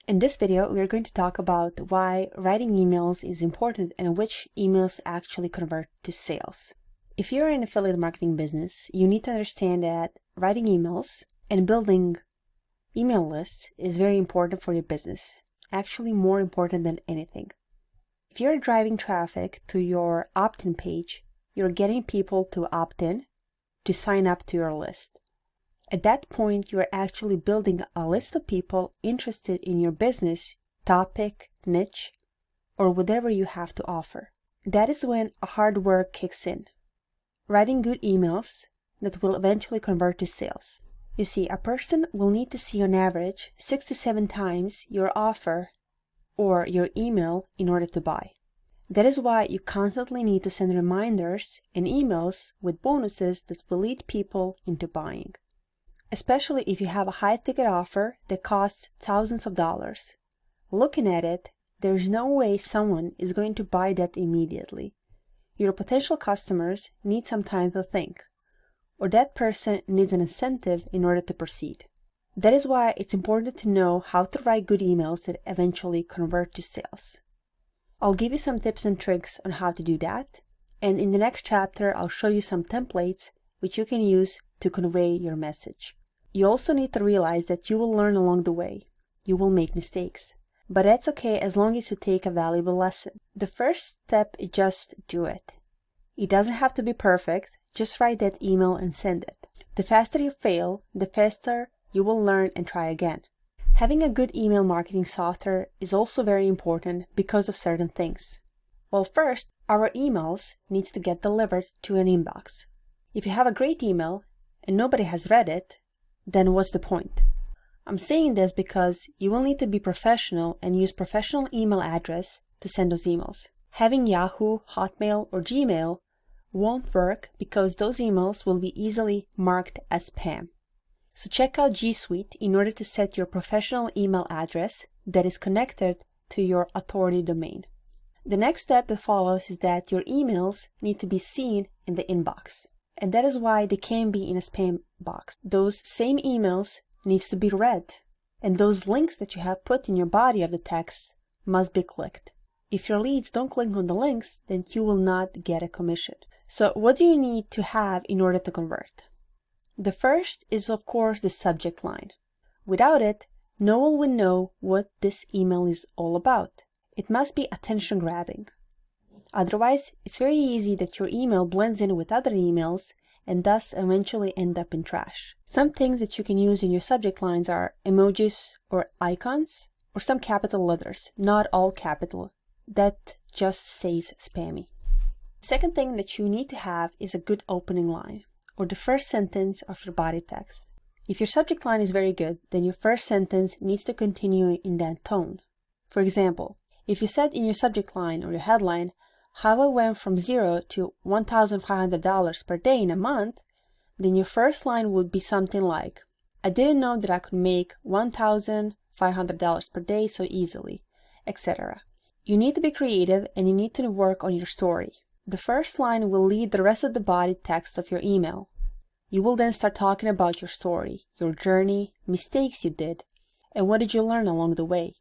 In this video, we are going to talk about why writing emails is important and which emails actually convert to sales. If you're in affiliate marketing business, you need to understand that writing emails and building email lists is very important for your business, actually more important than anything. If you're driving traffic to your opt-in page, you're getting people to opt in, to sign up to your list. At that point, you're actually building a list of people interested in your business, topic, niche, or whatever you have to offer. That is when hard work kicks in. Writing good emails that will eventually convert to sales. You see, a person will need to see on average 6 to 7 times your offer or your email in order to buy. That is why you constantly need to send reminders and emails with bonuses that will lead people into buying. Especially if you have a high-ticket offer that costs thousands of dollars. Looking at it, there's no way someone is going to buy that immediately. Your potential customers need some time to think, or that person needs an incentive in order to proceed. That is why it's important to know how to write good emails that eventually convert to sales. I'll give you some tips and tricks on how to do that, and in the next chapter I'll show you some templates which you can use to convey your message. You also need to realize that you will learn along the way. You will make mistakes. But that's okay as long as you take a valuable lesson. The first step is just do it. It doesn't have to be perfect. Just write that email and send it. The faster you fail, the faster you will learn and try again. Having a good email marketing software is also very important because of certain things. Well, first, our emails need to get delivered to an inbox. If you have a great email and nobody has read it, then what's the point? I'm saying this because you will need to be professional and use professional email address to send those emails. Having Yahoo, Hotmail, or Gmail won't work because those emails will be easily marked as spam. So check out G Suite in order to set your professional email address that is connected to your authority domain. The next step that follows is that your emails need to be seen in the inbox. And that is why they can be in a spam box. Those same emails needs to be read. And those links that you have put in your body of the text must be clicked. If your leads don't click on the links, then you will not get a commission. So what do you need to have in order to convert? The first is, of course, the subject line. Without it, no one will know what this email is all about. It must be attention grabbing. Otherwise, it's very easy that your email blends in with other emails and thus eventually end up in trash. Some things that you can use in your subject lines are emojis or icons or some capital letters, not all capital. That just says spammy. The second thing that you need to have is a good opening line or the first sentence of your body text. If your subject line is very good, then your first sentence needs to continue in that tone. For example, if you said in your subject line or your headline, how I went from $0 to $1,500 per day in a month, then your first line would be something like, I didn't know that I could make $1,500 per day so easily, etc. You need to be creative and you need to work on your story. The first line will lead the rest of the body text of your email. You will then start talking about your story, your journey, mistakes you did, and what did you learn along the way.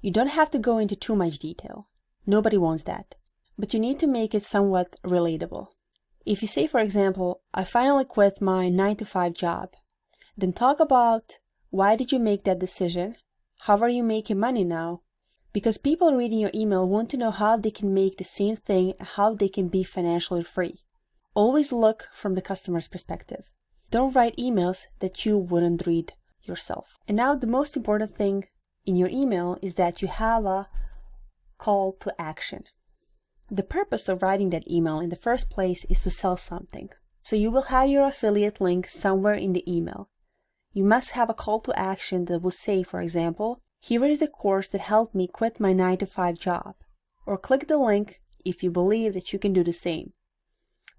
You don't have to go into too much detail. Nobody wants that. But you need to make it somewhat relatable. If you say, for example, I finally quit my 9-to-5 job, then talk about why did you make that decision? How are you making money now? Because people reading your email want to know how they can make the same thing and how they can be financially free. Always look from the customer's perspective. Don't write emails that you wouldn't read yourself. And now the most important thing in your email is that you have a call to action. The purpose of writing that email in the first place is to sell something. So you will have your affiliate link somewhere in the email. You must have a call to action that will say, for example, here is the course that helped me quit my 9-to-5 job. Or click the link if you believe that you can do the same.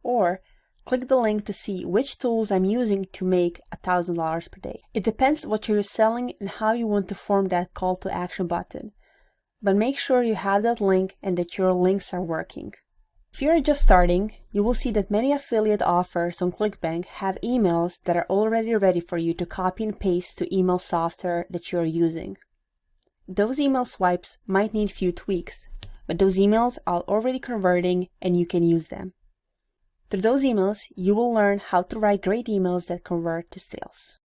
Or click the link to see which tools I'm using to make $1,000 per day. It depends what you're selling and how you want to form that call to action button. But make sure you have that link and that your links are working. If you're just starting, you will see that many affiliate offers on ClickBank have emails that are already ready for you to copy and paste to email software that you're using. those email swipes might need few tweaks, but those emails are already converting and you can use them. Through those emails, you will learn how to write great emails that convert to sales.